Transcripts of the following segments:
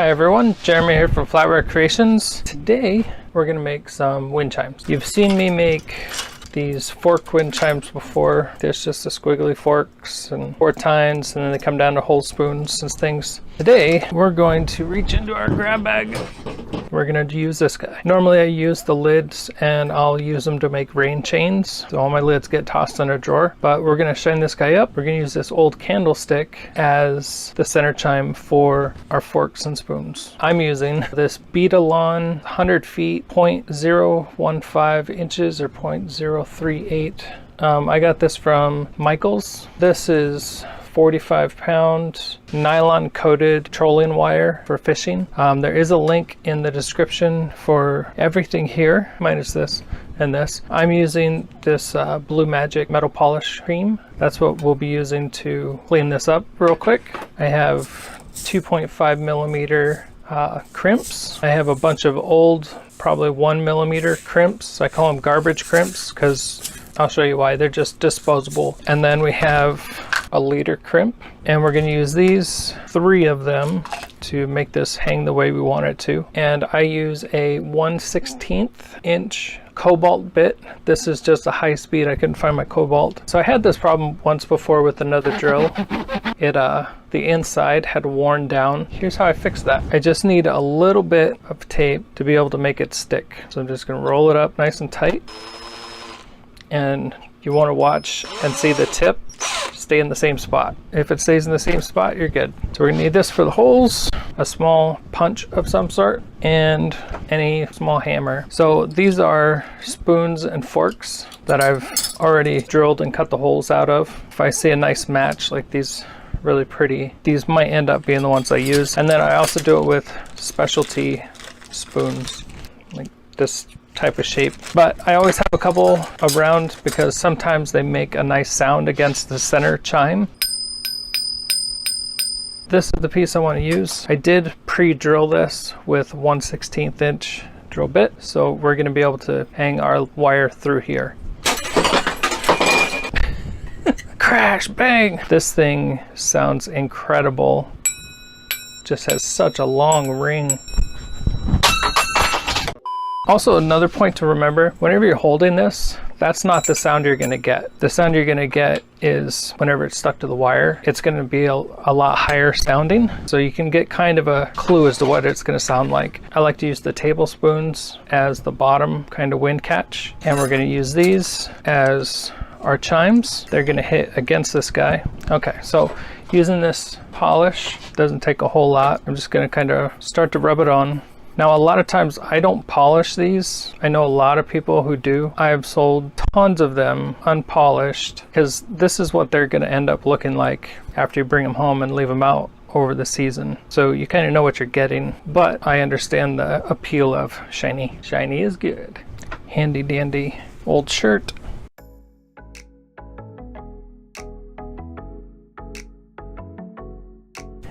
Hi everyone, Jeremy here from Flatware Creations. Today we're going to make some wind chimes. You've seen me make these fork wind chimes before. There's just the squiggly forks and 4 tines, and then they come down to whole spoons and things. Today we're going to reach into our grab bag. We're going to use this guy. Normally I use the lids and I'll use them to make rain chains, so all my lids get tossed in a drawer. But we're going to shine this guy up. We're going to use this old candlestick as the center chime for our forks and spoons. I'm using this Beading 100 feet 0.015 inches or 0.038. I got this from Michael's. This is 45-pound nylon coated trolling wire for fishing. There is a link in the description for everything here, minus this and this. I'm using this Blue Magic metal polish cream. That's what we'll be using to clean this up real quick. I have 2.5 millimeter crimps. I have a bunch of old, probably 1 millimeter crimps. I call them garbage crimps because I'll show you why. They're just disposable. And then we have a liter crimp, and we're going to use these 3 of them to make this hang the way we want it to. And I use a 1/16 inch cobalt bit. This is just a high speed. I couldn't find my cobalt. So I had this problem once before with another drill. The inside had worn down. Here's how I fixed that. I just need a little bit of tape to be able to make it stick. So I'm just going to roll it up nice and tight. And you want to watch and see the tip stay in the same spot. If it stays in the same spot, you're good. So we're gonna need this for the holes, a small punch of some sort, and any small hammer. So these are spoons and forks that I've already drilled and cut the holes out of. If I see a nice match like these, really pretty, these might end up being the ones I use. And then I also do it with specialty spoons like this type of shape, but I always have a couple around because sometimes they make a nice sound against the center chime. This is the piece I want to use. I did pre-drill this with 1/16 inch drill bit, so we're going to be able to hang our wire through here. Crash, bang! This thing sounds incredible. Just has such a long ring. Also, another point to remember, whenever you're holding this, that's not the sound you're going to get. The sound you're going to get is whenever it's stuck to the wire, it's going to be a lot higher sounding. So you can get kind of a clue as to what it's going to sound like. I like to use the tablespoons as the bottom kind of wind catch. And we're going to use these as our chimes. They're going to hit against this guy. Okay, so using this polish doesn't take a whole lot. I'm just going to kind of start to rub it on. Now, a lot of times I don't polish these. I know a lot of people who do. I have sold tons of them unpolished because this is what they're going to end up looking like after you bring them home and leave them out over the season. So you kind of know what you're getting, but I understand the appeal of shiny. Shiny is good. Handy dandy old shirt.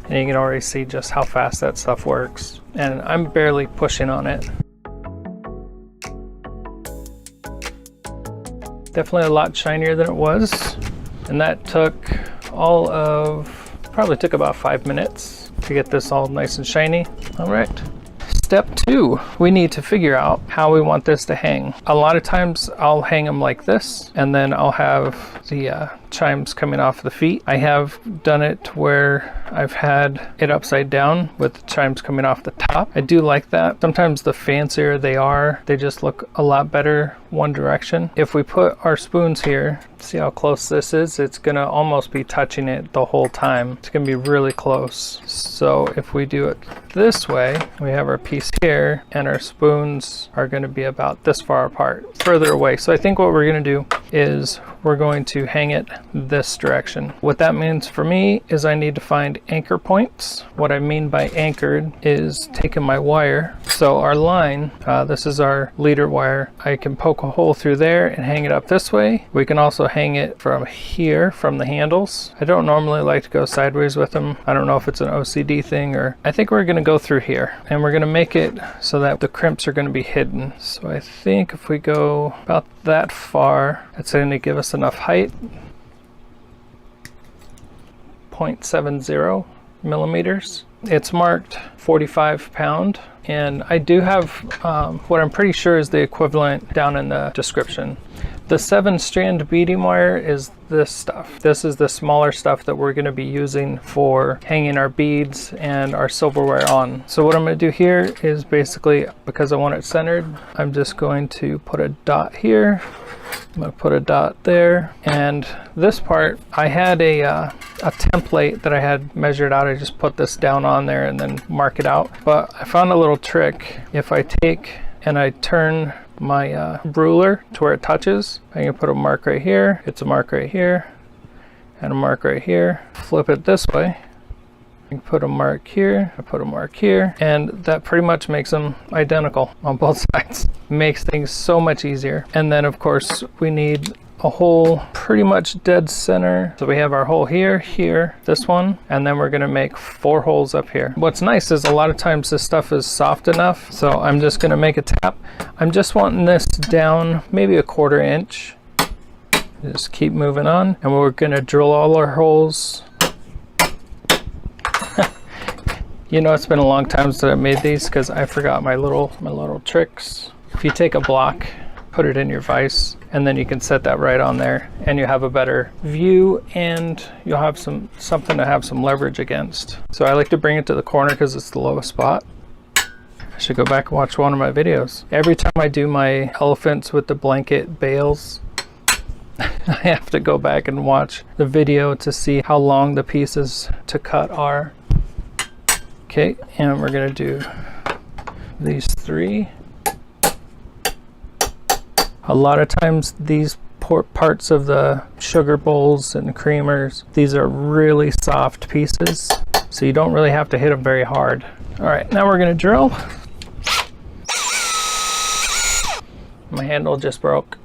And you can already see just how fast that stuff works. And I'm barely pushing on it. Definitely a lot shinier than it was. And that took probably took about 5 minutes to get this all nice and shiny. All right. Step 2, we need to figure out how we want this to hang. A lot of times I'll hang them like this, and then I'll have the chimes coming off the feet. I have done it where I've had it upside down with the chimes coming off the top. I do like that. Sometimes the fancier they are, they just look a lot better one direction. If we put our spoons here, see how close this is? It's gonna almost be touching it the whole time. It's gonna be really close. So if we do it this way, we have our piece here and our spoons are gonna be about this far apart, further away. So I think what we're gonna do is we're going to hang it this direction. What that means for me is I need to find anchor points. What I mean by anchored is taking my wire. So our line, this is our leader wire. I can poke a hole through there and hang it up this way. We can also hang it from here, from the handles. I don't normally like to go sideways with them. I don't know if it's an OCD thing or I think we're gonna go through here and we're gonna make it so that the crimps are gonna be hidden. So I think if we go about that far, it's going to give us enough height. 0.70 millimeters. It's marked 45 pound. And I do have what I'm pretty sure is the equivalent down in the description. The 7-strand beading wire is this stuff. This is the smaller stuff that we're going to be using for hanging our beads and our silverware on. So what I'm going to do here is basically, because I want it centered, I'm just going to put a dot here. I'm going to put a dot there. And this part, I had a template that I had measured out. I just put this down on there and then mark it out. But I found a little trick. If I take and I turn my ruler to where it touches, I can put a mark right here. It's a mark right here and a mark right here. Flip it this way. I can put a mark here, I put a mark here, and that pretty much makes them identical on both sides. Makes things so much easier. And then of course we need a hole pretty much dead center. So we have our hole here, here, this one, and then we're gonna make 4 holes up here. What's nice is a lot of times this stuff is soft enough, so I'm just gonna make a tap. I'm just wanting this down maybe a 1/4 inch. Just keep moving on, and we're gonna drill all our holes. You know, it's been a long time since I made these because I forgot my little tricks. If you take a block, put it in your vise, and then you can set that right on there, and you have a better view, and you'll have something to have some leverage against. So I like to bring it to the corner because it's the lowest spot. I should go back and watch one of my videos. Every time I do my elephants with the blanket bales, I have to go back and watch the video to see how long the pieces to cut are. Okay, and we're gonna do these 3. A lot of times these parts of the sugar bowls and creamers, these are really soft pieces, so you don't really have to hit them very hard. All right, now we're gonna drill. My handle just broke.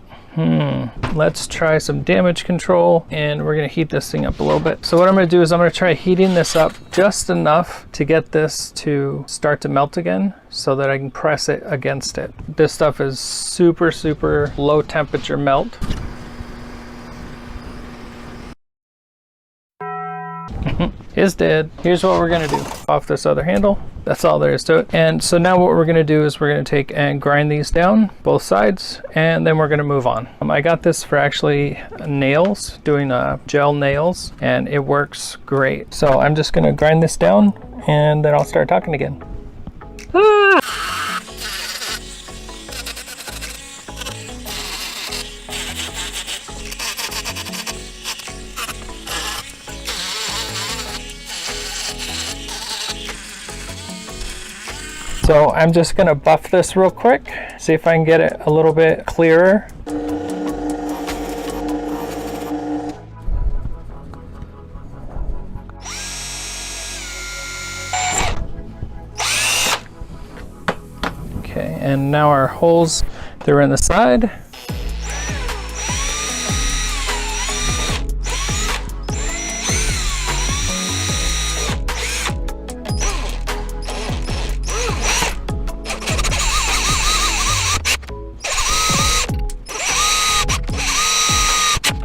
Let's try some damage control, and we're gonna heat this thing up a little bit. So what I'm gonna do is I'm gonna try heating this up just enough to get this to start to melt again so that I can press it against it. This stuff is super, super low temperature melt. Is dead. Here's what we're gonna do. Off this other handle. That's all there is to it. And so now what we're gonna do is we're gonna take and grind these down, both sides, and then we're gonna move on. I got this for actually nails, doing gel nails, and it works great. So I'm just gonna grind this down, and then I'll start talking again. So I'm just gonna buff this real quick, see if I can get it a little bit clearer. Okay, and now our holes, they're in the side.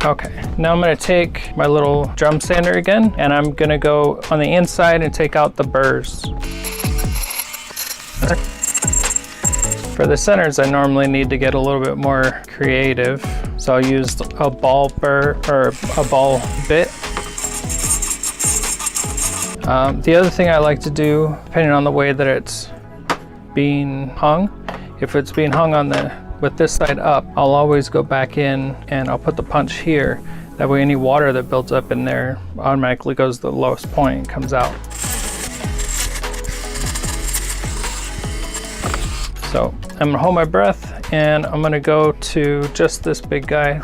Okay, now I'm gonna take my little drum sander again, and I'm gonna go on the inside and take out the burrs. For the centers, I normally need to get a little bit more creative. So I'll use a ball burr or a ball bit. The other thing I like to do, depending on the way that it's being hung, if it's being hung on with this side up, I'll always go back in and I'll put the punch here. That way any water that builds up in there automatically goes to the lowest point and comes out. So I'm gonna hold my breath, and I'm gonna go to just this big guy,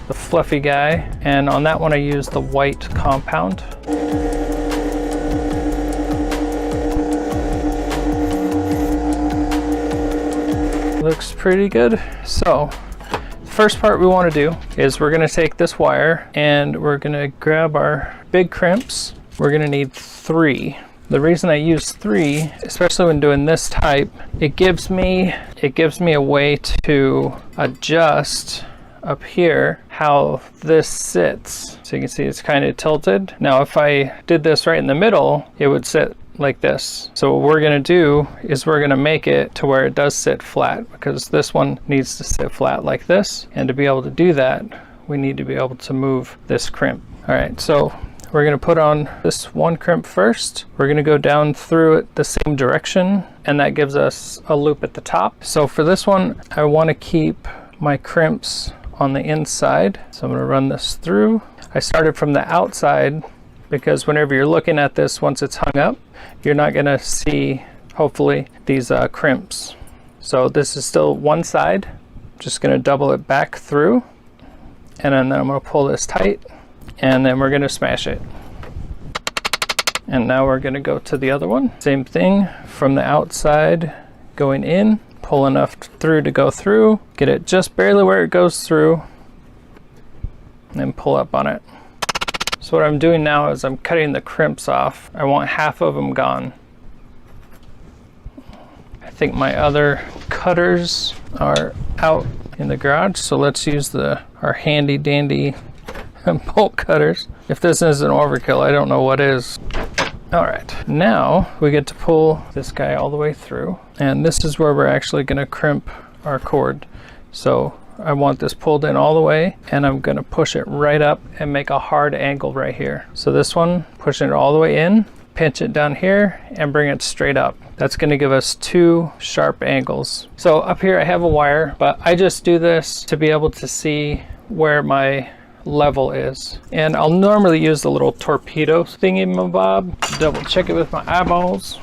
the fluffy guy, and on that one I use the white compound. Looks pretty good. So the first part we want to do is we're going to take this wire and we're going to grab our big crimps. We're going to need 3. The reason I use 3, especially when doing this type, it gives me a way to adjust up here how this sits. So you can see it's kind of tilted. Now if I did this right in the middle, it would sit like this. So what we're going to do is we're going to make it to where it does sit flat, because this one needs to sit flat like this. And to be able to do that, we need to be able to move this crimp. All right, so we're going to put on this one crimp first. We're going to go down through it the same direction, and that gives us a loop at the top. So for this one, I want to keep my crimps on the inside. So I'm going to run this through. I started from the outside because whenever you're looking at this, once it's hung up, you're not going to see, hopefully, these crimps. So this is still one side. Just going to double it back through, and then I'm going to pull this tight, and then we're going to smash it. And now we're going to go to the other one. Same thing from the outside going in, pull enough through to go through, get it just barely where it goes through, and then pull up on it. So what I'm doing now is I'm cutting the crimps off. I want half of them gone. I think my other cutters are out in the garage, so let's use our handy dandy bolt cutters. If this isn't overkill, I don't know what is. All right, now we get to pull this guy all the way through, and this is where we're actually going to crimp our cord. So I want this pulled in all the way, and I'm going to push it right up and make a hard angle right here. So this one, pushing it all the way in, pinch it down here, and bring it straight up. That's going to give us 2 sharp angles. So up here I have a wire, but I just do this to be able to see where my level is. And I'll normally use the little torpedo thingy-mabob. Double check it with my eyeballs.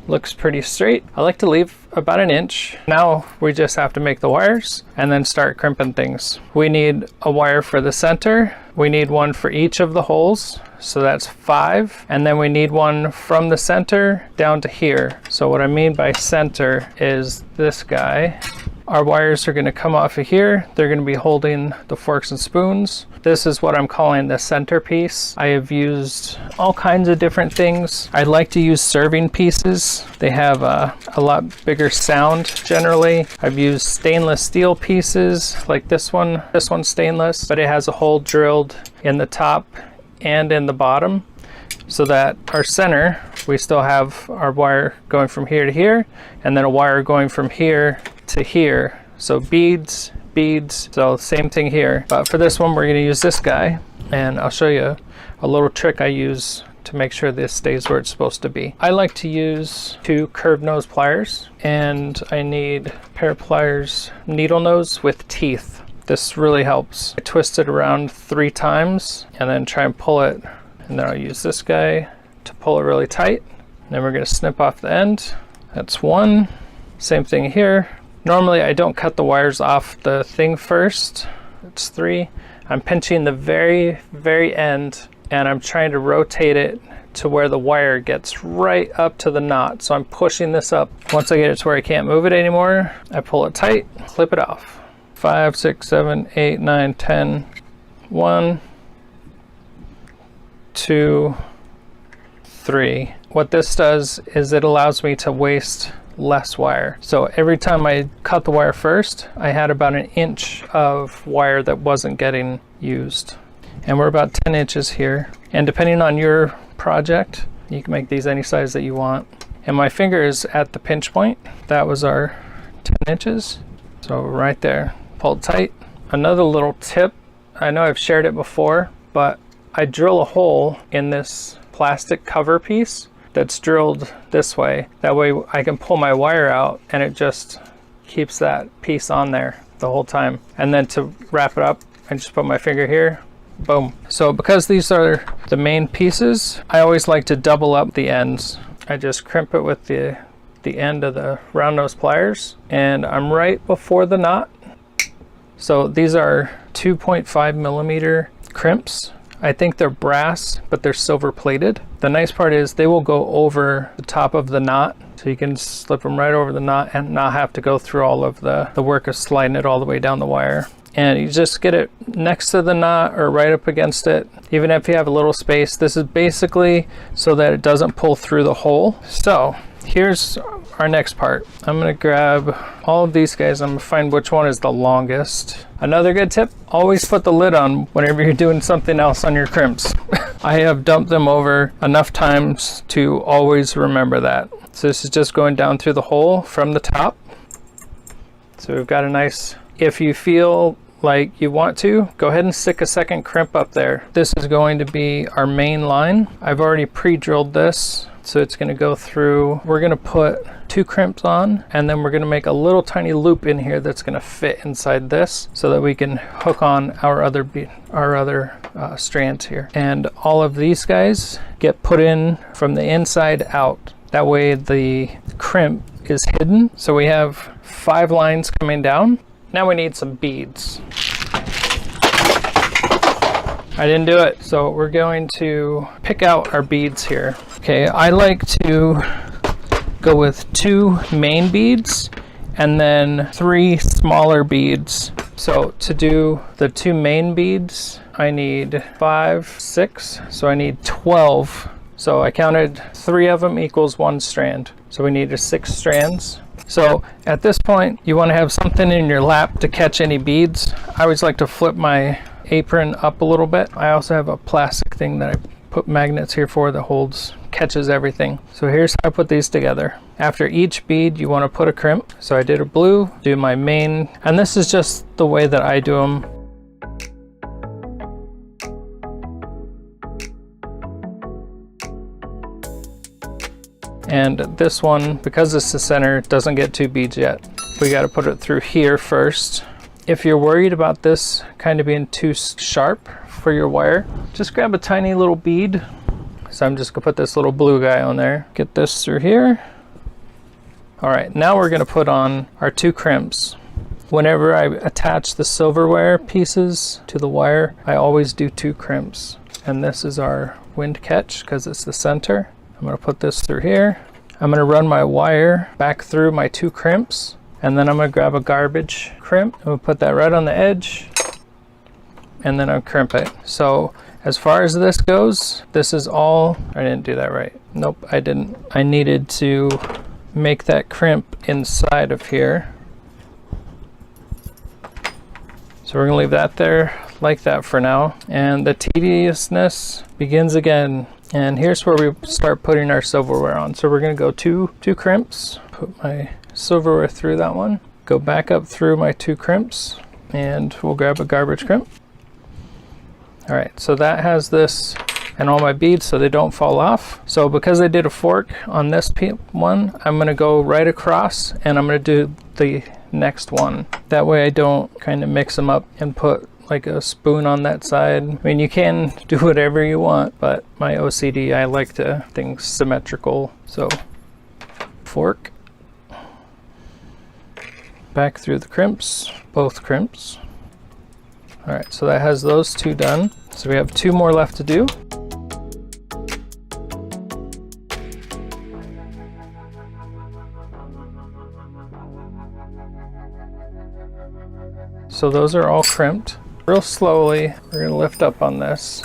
Looks pretty straight. I like to leave about 1 inch. Now we just have to make the wires and then start crimping things. We need a wire for the center. We need one for each of the holes. So that's 5. And then we need one from the center down to here. So what I mean by center is this guy. Our wires are going to come off of here. They're going to be holding the forks and spoons. This is what I'm calling the centerpiece. I have used all kinds of different things. I like to use serving pieces. They have a lot bigger sound generally. I've used stainless steel pieces like this one. This one's stainless, but it has a hole drilled in the top and in the bottom, so that our center, we still have our wire going from here to here, and then a wire going from here to here. So beads, so same thing here. But for this one, we're going to use this guy, and I'll show you a little trick I use to make sure this stays where it's supposed to be. I like to use 2 curved nose pliers, and I need a pair of pliers, needle nose with teeth. This really helps. I twist it around 3 times and then try and pull it, and then I'll use this guy to pull it really tight. And then we're going to snip off the end. That's 1. Same thing here. Normally I don't cut the wires off the thing first. It's 3. I'm pinching the very, very end, and I'm trying to rotate it to where the wire gets right up to the knot. So I'm pushing this up. Once I get it to where I can't move it anymore, I pull it tight, clip it off. 5, 6, 7, 8, 9, 10. 1, 2, 3. What this does is it allows me to waste less wire. So every time I cut the wire first, I had about 1 inch of wire that wasn't getting used. And we're about 10 inches here. And depending on your project, you can make these any size that you want. And my finger is at the pinch point. That was our 10 inches. So right there, pulled tight. Another little tip, I know I've shared it before, but I drill a hole in this plastic cover piece that's drilled this way. That way I can pull my wire out and it just keeps that piece on there the whole time. And then to wrap it up, I just put my finger here, boom. So because these are the main pieces, I always like to double up the ends. I just crimp it with the end of the round nose pliers, and I'm right before the knot. So these are 2.5 millimeter crimps. I think they're brass, but they're silver plated. The nice part is they will go over the top of the knot, so you can slip them right over the knot and not have to go through all of the work of sliding it all the way down the wire. And you just get it next to the knot or right up against it. Even if you have a little space, this is basically so that it doesn't pull through the hole. So here's our next part. I'm gonna grab all of these guys. I'm gonna find which one is the longest. Another good tip, always put the lid on whenever you're doing something else on your crimps. I have dumped them over enough times to always remember that. So this is just going down through the hole from the top. So we've got a nice, if you feel like you want to, go ahead and stick a second crimp up there. This is going to be our main line. I've already pre-drilled this, so it's gonna go through. We're gonna put 2 crimps on, and then we're gonna make a little tiny loop in here that's gonna fit inside this so that we can hook on our other strands here. And all of these guys get put in from the inside out. That way the crimp is hidden. So we have 5 lines coming down. Now we need some beads. I didn't do it. So we're going to pick out our beads here. Okay, I like to go with 2 main beads and then 3 smaller beads. So to do the 2 main beads, I need 5, 6, so I need 12. So I counted 3 of them equals 1 strand. So we needed 6 strands. So at this point, you want to have something in your lap to catch any beads. I always like to flip my apron up a little bit. I also have a plastic thing that I put magnets here for that catches everything. So here's how I put these together. After each bead, you want to put a crimp. So I did a blue, do my main, and this is just the way that I do them. And this one, because it's the center, doesn't get 2 beads yet. We got to put it through here first. If you're worried about this kind of being too sharp for your wire, just grab a tiny little bead. So I'm just gonna put this little blue guy on there. Get this through here. All right, now we're gonna put on our 2 crimps. Whenever I attach the silverware pieces to the wire, I always do 2 crimps. And this is our wind catch because it's the center. I'm gonna put this through here. I'm gonna run my wire back through my 2 crimps, and then I'm gonna grab a garbage crimp. I'm gonna put that right on the edge, and then I'll crimp it. So as far as this goes, this is all, I didn't do that right. Nope, I didn't. I needed to make that crimp inside of here. So we're gonna leave that there like that for now. And the tediousness begins again. And here's where we start putting our silverware on. So we're gonna go two crimps, put my silverware through that one, go back up through my 2 crimps, and we'll grab a garbage crimp. All right, so that has this and all my beads so they don't fall off. So because I did a fork on this one, I'm gonna go right across and I'm gonna do the next one. That way I don't kind of mix them up and put like a spoon on that side. I mean, you can do whatever you want, but my OCD, I like to things symmetrical. So fork, back through the crimps, both crimps. All right, so that has those 2 done. So we have 2 more left to do. So those are all crimped. Real slowly, we're gonna lift up on this.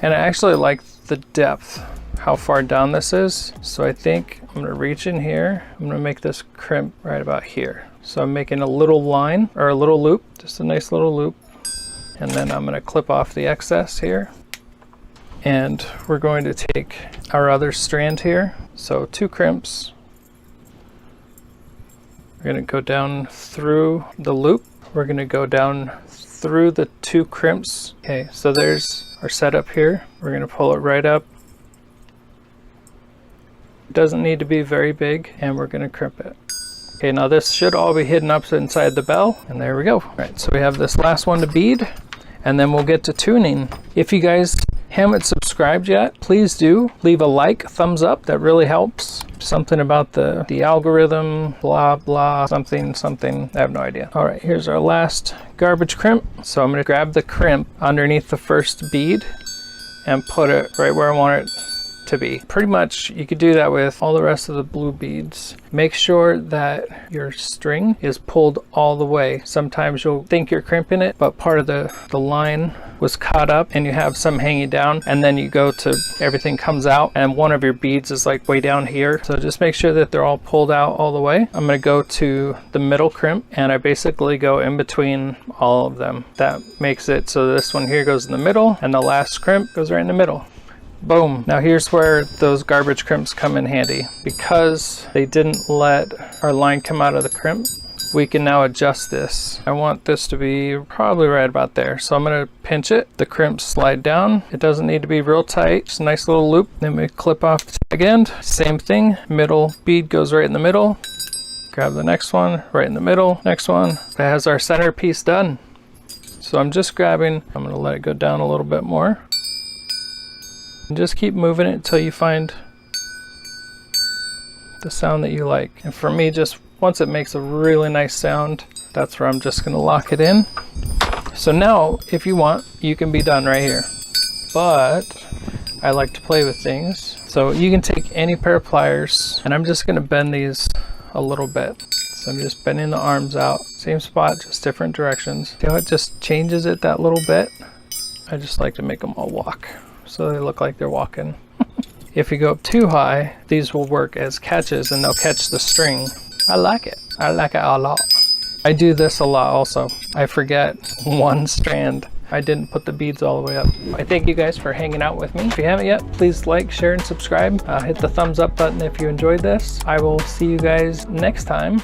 And I actually like the depth, how far down this is. So I think I'm gonna reach in here. I'm gonna make this crimp right about here. So I'm making a little line, or a little loop, just a nice little loop. And then I'm gonna clip off the excess here. And we're going to take our other strand here. So 2 crimps. We're gonna go down through the loop. We're gonna go down through the 2 crimps. Okay, so there's our setup here. We're gonna pull it right up. It doesn't need to be very big, and we're gonna crimp it. Okay, now this should all be hidden up inside the bell, and there we go. All right, so we have this last one to bead, and then we'll get to tuning. If you guys haven't subscribed yet, please do. Leave a like, thumbs up, that really helps. Something about the algorithm, blah, blah, something, I have no idea. All right, here's our last garbage crimp. So I'm gonna grab the crimp underneath the first bead and put it right where I want it to be. Pretty much you could do that with all the rest of the blue beads. Make sure that your string is pulled all the way. Sometimes you'll think you're crimping it, but part of the line was caught up and you have some hanging down, and then you go to everything comes out and one of your beads is like way down here. So just make sure that they're all pulled out all the way. I'm going to go to the middle crimp and I basically go in between all of them. That makes it so this one here goes in the middle and the last crimp goes right in the middle. Boom. Now here's where those garbage crimps come in handy. Because they didn't let our line come out of the crimp, we can now adjust this. I want this to be probably right about there. So I'm going to pinch it. The crimps slide down. It doesn't need to be real tight. Just a nice little loop. Then we clip off the tag end. Same thing. Middle bead goes right in the middle. Grab the next one, right in the middle. Next one. That has our center piece done. So I'm just grabbing, I'm going to let it go down a little bit more. And just keep moving it until you find the sound that you like. And for me, just once it makes a really nice sound, that's where I'm just going to lock it in. So now, if you want, you can be done right here. But I like to play with things. So you can take any pair of pliers, and I'm just going to bend these a little bit. So I'm just bending the arms out. Same spot, just different directions. See how it just changes it that little bit? I just like to make them all walk, so they look like they're walking. If you go up too high, these will work as catches and they'll catch the string. I like it. I like it a lot. I do this a lot also. I forget one strand. I didn't put the beads all the way up. I thank you guys for hanging out with me. If you haven't yet, please like, share, and subscribe. Hit the thumbs up button if you enjoyed this. I will see you guys next time.